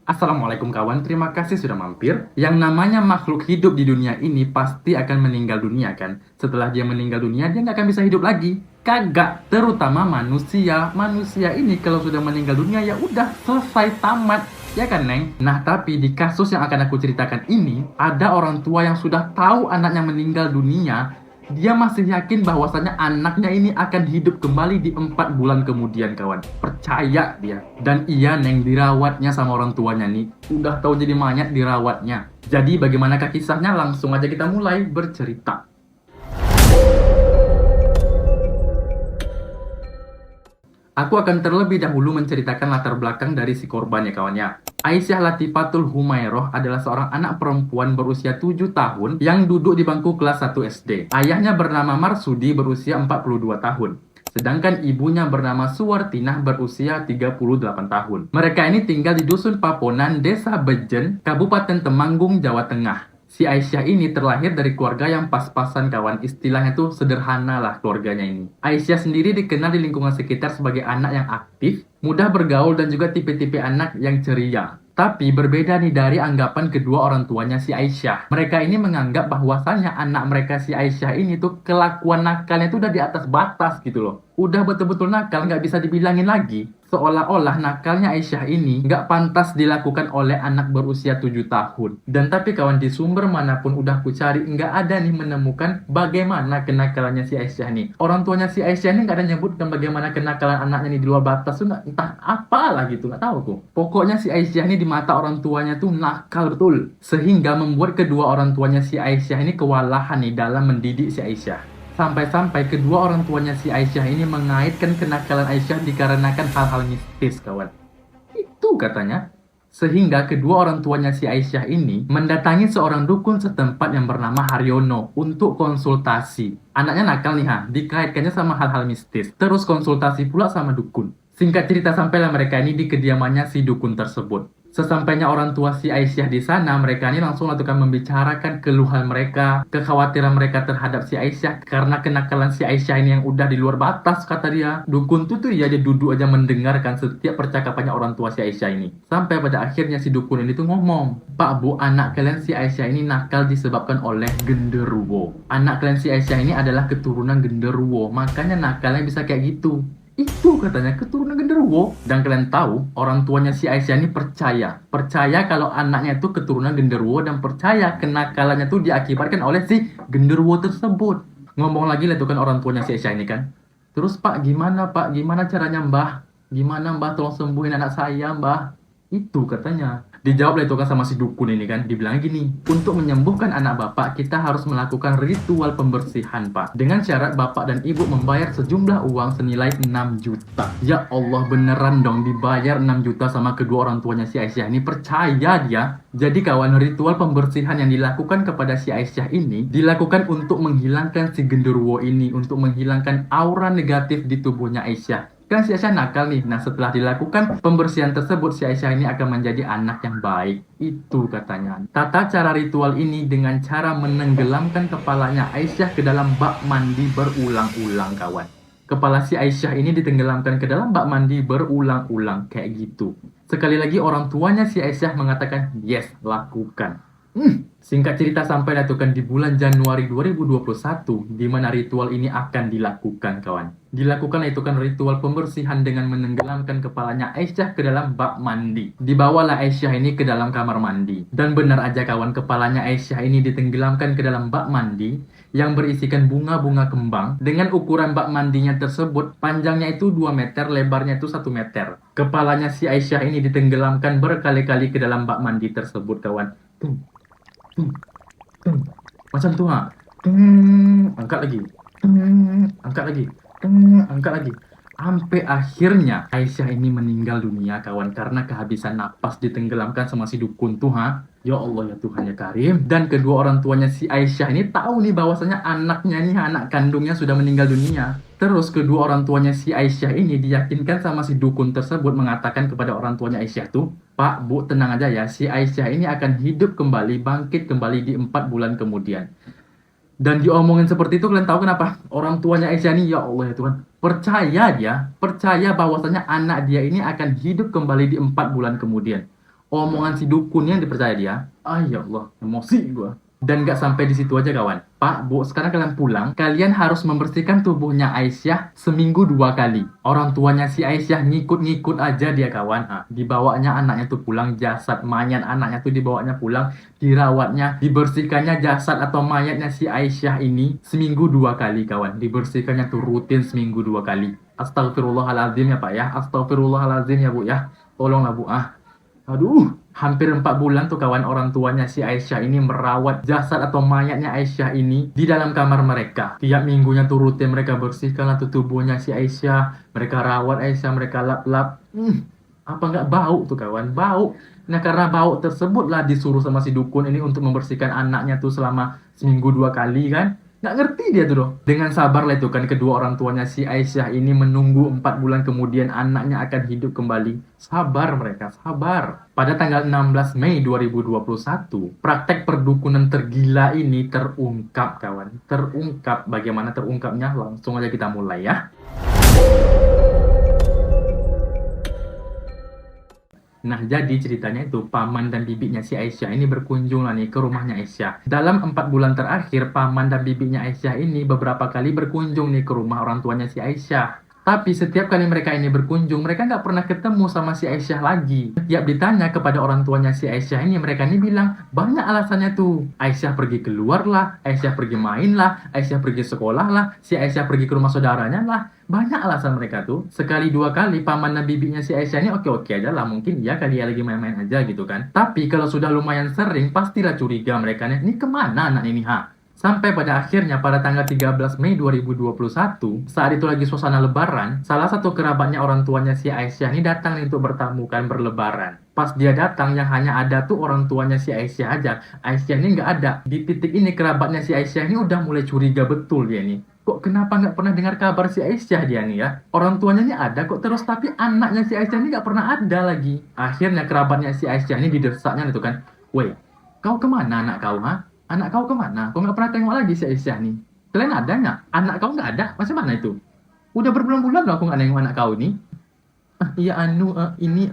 Assalamualaikum kawan, terima kasih sudah mampir. Yang namanya makhluk hidup di dunia ini pasti akan meninggal dunia kan? Setelah dia meninggal dunia, dia nggak akan bisa hidup lagi. Kagak, terutama manusia. Manusia ini kalau sudah meninggal dunia ya udah selesai tamat. Ya kan, Neng? Nah, tapi di kasus yang akan aku ceritakan ini, ada orang tua yang sudah tahu anaknya meninggal dunia, dia masih yakin bahwasannya anaknya ini akan hidup kembali di 4 bulan kemudian, kawan. Percaya dia. Dan iya, Neng, dirawatnya sama orang tuanya nih. Udah tahu jadi mayat dirawatnya. Jadi bagaimanakah kisahnya? Langsung aja kita mulai bercerita. Aku akan terlebih dahulu menceritakan latar belakang dari si korban ya kawan ya. Aisyah Latifatul Humairoh adalah seorang anak perempuan berusia 7 tahun yang duduk di bangku kelas 1 SD. Ayahnya bernama Marsudi berusia 42 tahun. Sedangkan ibunya bernama Suwartinah berusia 38 tahun. Mereka ini tinggal di Dusun Paponan, Desa Bejen, Kabupaten Temanggung, Jawa Tengah. Si Aisyah ini terlahir dari keluarga yang pas-pasan kawan. Istilahnya tuh sederhana lah keluarganya ini. Aisyah sendiri dikenal di lingkungan sekitar sebagai anak yang aktif, mudah bergaul dan juga tipe-tipe anak yang ceria. Tapi berbeda nih dari anggapan kedua orang tuanya si Aisyah. Mereka ini menganggap bahwasannya anak mereka si Aisyah ini tuh kelakuan nakalnya tuh udah di atas batas gitu loh. Udah betul-betul nakal, nggak bisa dibilangin lagi. Seolah-olah nakalnya Aisyah ini nggak pantas dilakukan oleh anak berusia 7 tahun. Dan tapi kawan, di sumber manapun udah aku cari, nggak ada nih menemukan bagaimana kenakalannya si Aisyah nih. Orang tuanya si Aisyah ini nggak ada nyebutkan bagaimana kenakalan anaknya nih di luar batas tuh, entah apalah gitu, nggak tahu kok. Pokoknya si Aisyah ini di mata orang tuanya tuh nakal betul. Sehingga membuat kedua orang tuanya si Aisyah ini kewalahan nih dalam mendidik si Aisyah. Sampai-sampai kedua orang tuanya si Aisyah ini mengaitkan kenakalan Aisyah dikarenakan hal-hal mistis, kawan. Itu katanya. Sehingga kedua orang tuanya si Aisyah ini mendatangi seorang dukun setempat yang bernama Haryono untuk konsultasi. Anaknya nakal nih ha, dikaitkannya sama hal-hal mistis. Terus konsultasi pula sama dukun. Singkat cerita sampailah mereka ini di kediamannya si dukun tersebut. Sesampainya orang tua si Aisyah di sana, mereka ini langsung lakukan membicarakan keluhan mereka, kekhawatiran mereka terhadap si Aisyah karena kenakalan si Aisyah ini yang udah di luar batas, kata dia. Dukun tuh ya dia duduk aja mendengarkan setiap percakapannya orang tua si Aisyah ini. Sampai pada akhirnya si dukun ini tuh ngomong, "Pak Bu, anak kalian si Aisyah ini nakal disebabkan oleh genderuwo. Anak kalian si Aisyah ini adalah keturunan genderuwo, makanya nakalnya bisa kayak gitu." Itu katanya keturunan genderuwo. Dan kalian tahu, orang tuanya si Aisyah ini percaya. Percaya kalau anaknya itu keturunan genderuwo dan percaya kenakalannya itu diakibatkan oleh si genderuwo tersebut. Ngomong lagi lah itu kan orang tuanya si Aisyah ini kan. Terus Pak, gimana Pak? Gimana caranya Mbah? Gimana Mbah tolong sembuhin anak saya Mbah? Itu katanya. Dijawab lah itu kan sama si dukun ini kan. Dibilang gini, untuk menyembuhkan anak bapak, kita harus melakukan ritual pembersihan pak. Dengan syarat bapak dan ibu membayar sejumlah uang senilai 6 juta. Ya Allah, beneran dong dibayar 6 juta sama kedua orang tuanya si Aisyah ini. Percaya dia. Jadi kawan, ritual pembersihan yang dilakukan kepada si Aisyah ini dilakukan untuk menghilangkan si genderuwo ini. Untuk menghilangkan aura negatif di tubuhnya Aisyah. Kan si Aisyah nakal nih. Nah, setelah dilakukan pembersihan tersebut, si Aisyah ini akan menjadi anak yang baik. Itu katanya. Tata cara ritual ini dengan cara menenggelamkan kepalanya Aisyah ke dalam bak mandi berulang-ulang, kawan. Kepala si Aisyah ini ditenggelamkan ke dalam bak mandi berulang-ulang. Kayak gitu. Sekali lagi orang tuanya si Aisyah mengatakan, yes, lakukan. Singkat cerita sampai datukan di bulan Januari 2021 di mana ritual ini akan dilakukan kawan. Dilakukan itu kan ritual pembersihan dengan menenggelamkan kepalanya Aisyah ke dalam bak mandi. Dibawalah Aisyah ini ke dalam kamar mandi. Dan benar aja kawan, kepalanya Aisyah ini ditenggelamkan ke dalam bak mandi yang berisikan bunga-bunga kembang dengan ukuran bak mandinya tersebut panjangnya itu 2 meter, lebarnya itu 1 meter. Kepalanya si Aisyah ini ditenggelamkan berkali-kali ke dalam bak mandi tersebut kawan. Macam tu ha. Angkat lagi. Angkat lagi. Angkat lagi. Sampai akhirnya Aisyah ini meninggal dunia kawan karena kehabisan napas ditenggelamkan sama si dukun tuh ha. Ya Allah ya Tuhan ya Karim. Dan kedua orang tuanya si Aisyah ini tahu nih bahwasanya anaknya nih, anak kandungnya sudah meninggal dunia. Terus kedua orang tuanya si Aisyah ini diyakinkan sama si dukun tersebut mengatakan kepada orang tuanya Aisyah tuh, "Pak, Bu, tenang aja ya, si Aisyah ini akan hidup kembali, bangkit kembali di 4 bulan kemudian." Dan diomongin seperti itu, kalian tahu kenapa? Orang tuanya Aisyah ini, ya Allah ya Tuhan, percaya bahwasanya anak dia ini akan hidup kembali di 4 bulan kemudian. omongan si dukun yang dipercaya dia. Ah ya Allah, emosi gua. Dan nggak sampai di situ aja kawan. Pak, Bu, sekarang kalian pulang, kalian harus membersihkan tubuhnya Aisyah seminggu 2 kali. Orang tuanya si Aisyah ngikut-ngikut aja dia kawan. Ah, dibawanya anaknya tuh pulang, jasad mayat anaknya tuh dibawanya pulang, dirawatnya, dibersihkannya jasad atau mayatnya si Aisyah ini seminggu 2 kali kawan. Dibersihkannya tuh rutin seminggu 2 kali. Astagfirullahaladzim ya Pak ya. Astagfirullahaladzim ya Bu ya. Tolonglah Bu ah. Aduh, hampir 4 bulan tuh kawan orang tuanya si Aisyah ini merawat jasad atau mayatnya Aisyah ini di dalam kamar mereka. Tiap minggunya tuh rutin mereka bersihkan lah tuh tubuhnya si Aisyah. Mereka rawat Aisyah, mereka lap-lap. Apa nggak bau tuh kawan? Bau. Nah karena bau tersebutlah disuruh sama si dukun ini untuk membersihkan anaknya tuh selama seminggu 2 kali kan. Nggak ngerti dia tuh loh. Dengan sabar lah itu kan kedua orang tuanya si Aisyah ini menunggu 4 bulan kemudian anaknya akan hidup kembali. Sabar mereka, sabar. Pada tanggal 16 Mei 2021, praktek perdukunan tergila ini terungkap kawan. Terungkap. Bagaimana terungkapnya? Langsung aja kita mulai ya. Nah, jadi ceritanya itu paman dan bibinya si Aisyah ini berkunjung lah nih ke rumahnya Aisyah. Dalam 4 bulan terakhir, paman dan bibinya Aisyah ini beberapa kali berkunjung nih ke rumah orang tuanya si Aisyah. Tapi setiap kali mereka ini berkunjung, mereka nggak pernah ketemu sama si Aisyah lagi. Setiap ditanya kepada orang tuanya si Aisyah ini, mereka ini bilang, banyak alasannya tuh. Aisyah pergi keluar lah, Aisyah pergi main lah, Aisyah pergi sekolah lah, si Aisyah pergi ke rumah saudaranya lah. Banyak alasan mereka tuh. Sekali 2 kali paman dan bibinya si Aisyah ini oke-oke aja lah. Mungkin ya kali ya lagi main-main aja gitu kan. Tapi kalau sudah lumayan sering, pastilah curiga mereka nih. Ini kemana anak ini ha? Sampai pada akhirnya pada tanggal 13 Mei 2021, saat itu lagi suasana lebaran, salah satu kerabatnya orang tuanya si Aisyah ini datang nih untuk bertamu kan berlebaran. Pas dia datang yang hanya ada tuh orang tuanya si Aisyah aja. Aisyah ini nggak ada. Di titik ini kerabatnya si Aisyah ini udah mulai curiga betul dia nih. Kok kenapa nggak pernah dengar kabar si Aisyah dia nih ya? Orang tuanya ini ada kok terus tapi anaknya si Aisyah ini nggak pernah ada lagi. Akhirnya kerabatnya si Aisyah ini didesaknya itu kan. Woi, kau kemana anak kau ha? Anak kau kemana? Kau nggak pernah tengok lagi si Aisyah nih. Kalian ada nggak? Anak kau nggak ada? Macam mana itu? Udah berbulan-bulan loh aku nggak nengok anak kau nih. Iya anu ini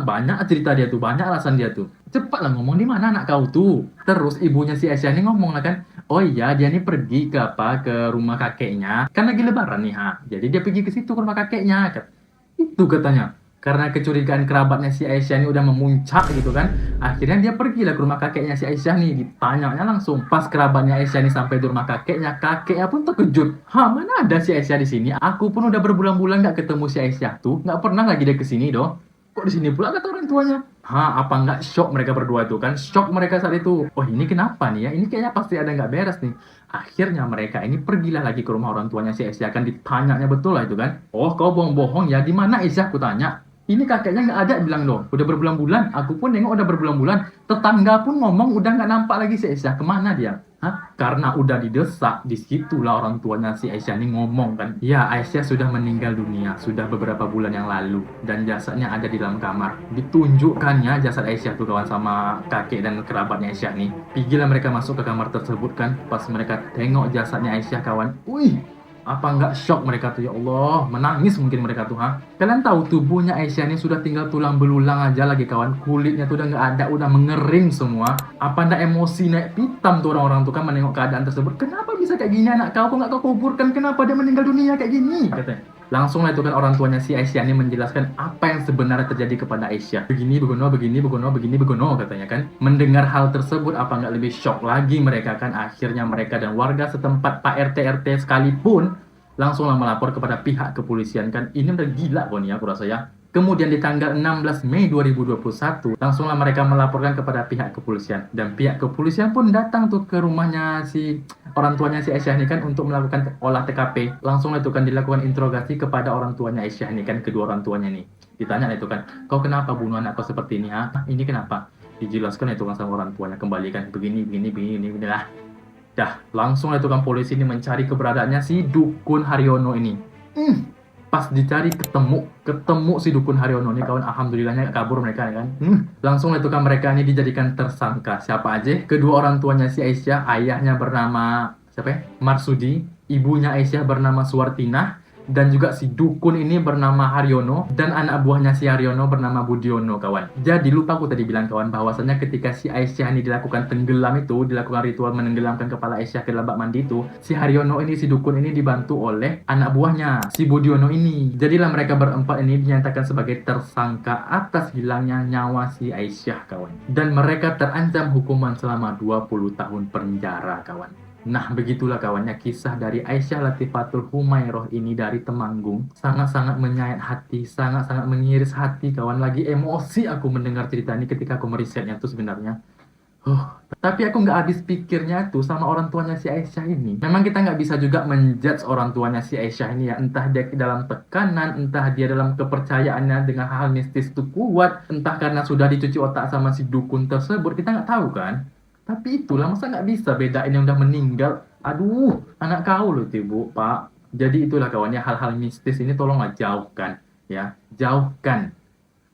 banyak cerita dia tuh, banyak alasan dia tuh. Cepatlah ngomong di mana anak kau tuh. Terus ibunya si Aisyah ini ngomong lah kan, oh iya dia nih pergi ke apa ke rumah kakeknya, kan lagi lebaran nih ha. Jadi dia pergi ke situ ke rumah kakeknya. Itu katanya. Karena kecurigaan kerabatnya si Aisyah ini udah memuncak gitu kan. Akhirnya dia pergilah ke rumah kakeknya si Aisyah nih. Ditanyanya langsung. Pas kerabatnya Aisyah ini sampai di rumah kakeknya pun terkejut. Ha, mana ada si Aisyah di sini? Aku pun udah berbulan-bulan nggak ketemu si Aisyah tuh. Nggak pernah lagi dia kesini dong. Kok di sini pula kata orang tuanya? Ha, apa nggak shock mereka berdua tuh kan? Shock mereka saat itu. Oh ini kenapa nih ya? Ini kayaknya pasti ada nggak beres nih. Akhirnya mereka ini pergilah lagi ke rumah orang tuanya si Aisyah kan ditanyanya betul lah itu kan. Oh kau bohong-bohong ya? Di mana Aisyah? Aku tanya. Ini kakeknya nggak ada bilang dong. Udah berbulan-bulan. Aku pun nengok udah berbulan-bulan. Tetangga pun ngomong udah nggak nampak lagi si Aisyah. Kemana dia? Hah? Karena udah didesak, disitulah orang tuanya si Aisyah ini ngomong kan. Ya Aisyah sudah meninggal dunia. Sudah beberapa bulan yang lalu. Dan jasadnya ada di dalam kamar. Ditunjukkan ya jasad Aisyah tuh kawan sama kakek dan kerabatnya Aisyah nih. Pergilah mereka masuk ke kamar tersebut kan. Pas mereka tengok jasadnya Aisyah kawan. Wih, apa nggak shock mereka tuh ya Allah, menangis mungkin mereka tuh ha. Kalian tahu tubuhnya Aisyah ini sudah tinggal tulang belulang aja lagi kawan, kulitnya tuh udah nggak ada, udah mengering semua. Apa ndak emosi naik pitam tuh orang-orang tuh kan menengok keadaan tersebut. Kenapa bisa kayak gini anak kau? Kok nggak kau kuburkan? Kenapa dia meninggal dunia kayak gini? Katanya. Langsung lah itu kan orang tuanya si Aisyah ini menjelaskan apa yang sebenarnya terjadi kepada Aisyah. Begini, begono, begini, begono, begini, begono katanya kan. Mendengar hal tersebut apa nggak lebih shock lagi mereka kan. Akhirnya mereka dan warga setempat Pak RT sekalipun langsunglah melapor kepada pihak kepolisian kan. Ini udah gila kok nih aku rasa ya. Kemudian di tanggal 16 Mei 2021, langsunglah mereka melaporkan kepada pihak kepolisian. Dan pihak kepolisian pun datang tuh ke rumahnya si orang tuanya si Aisyah ini kan untuk melakukan olah TKP. Langsung itu kan dilakukan interogasi kepada orang tuanya Aisyah ini kan, kedua orang tuanya nih. Ditanya itu kan, kau kenapa bunuh anak kau seperti ini ha? Ini kenapa? Dijelaskan itu kan sama orang tuanya, kembalikan begini, begini lah. Dah, langsung itu kan polisi ini mencari keberadaannya si Dukun Haryono ini. Pas dicari ketemu si Dukun Haryono ini kawan, alhamdulillahnya kabur mereka kan. Langsung itu kan mereka ini dijadikan tersangka. Siapa aja? Kedua orang tuanya si Aisyah, ayahnya bernama siapa ya? Marsudi, ibunya Aisyah bernama Suwartinah, Dan juga si dukun ini bernama Haryono, dan anak buahnya si Haryono bernama Budiono, kawan. Jadi lupa aku tadi bilang, kawan, bahwasannya ketika si Aisyah ini dilakukan tenggelam itu, dilakukan ritual menenggelamkan kepala Aisyah ke dalam bak mandi itu, si Haryono ini, si dukun ini dibantu oleh anak buahnya, si Budiono ini. Jadilah mereka berempat ini dinyatakan sebagai tersangka atas hilangnya nyawa si Aisyah, kawan. Dan mereka terancam hukuman selama 20 tahun penjara, kawan. Nah, begitulah kawannya kisah dari Aisyah Latifatul Humairoh ini dari Temanggung. Sangat-sangat menyayat hati, sangat-sangat mengiris hati, kawan. Lagi emosi aku mendengar cerita ini ketika aku merisetnya tuh sebenarnya. Tapi aku nggak habis pikirnya tuh sama orang tuanya si Aisyah ini. Memang kita nggak bisa juga menjudge orang tuanya si Aisyah ini ya. Entah dia dalam tekanan, entah dia dalam kepercayaannya dengan hal mistis itu kuat, entah karena sudah dicuci otak sama si dukun tersebut, kita nggak tahu kan. Tapi itulah, masa nggak bisa bedain yang udah meninggal. Aduh, anak kau loh itu, Bu, Pak. Jadi itulah kawannya, hal-hal mistis ini tolonglah jauhkan, ya. Jauhkan.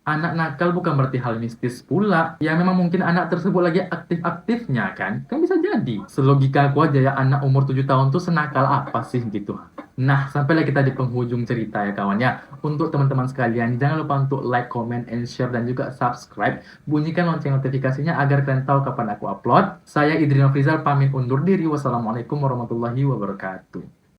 Anak nakal bukan berarti hal mistis pula. Ya memang mungkin anak tersebut lagi aktif-aktifnya kan. Kan bisa jadi. Selogika aku aja ya, anak umur 7 tahun tuh senakal apa sih gitu. Nah, sampailah kita di penghujung cerita ya kawan ya. Untuk teman-teman sekalian, jangan lupa untuk like, comment, and share, dan juga subscribe. Bunyikan lonceng notifikasinya agar kalian tahu kapan aku upload. Saya Idrino Frizal pamit undur diri. Wassalamualaikum warahmatullahi wabarakatuh.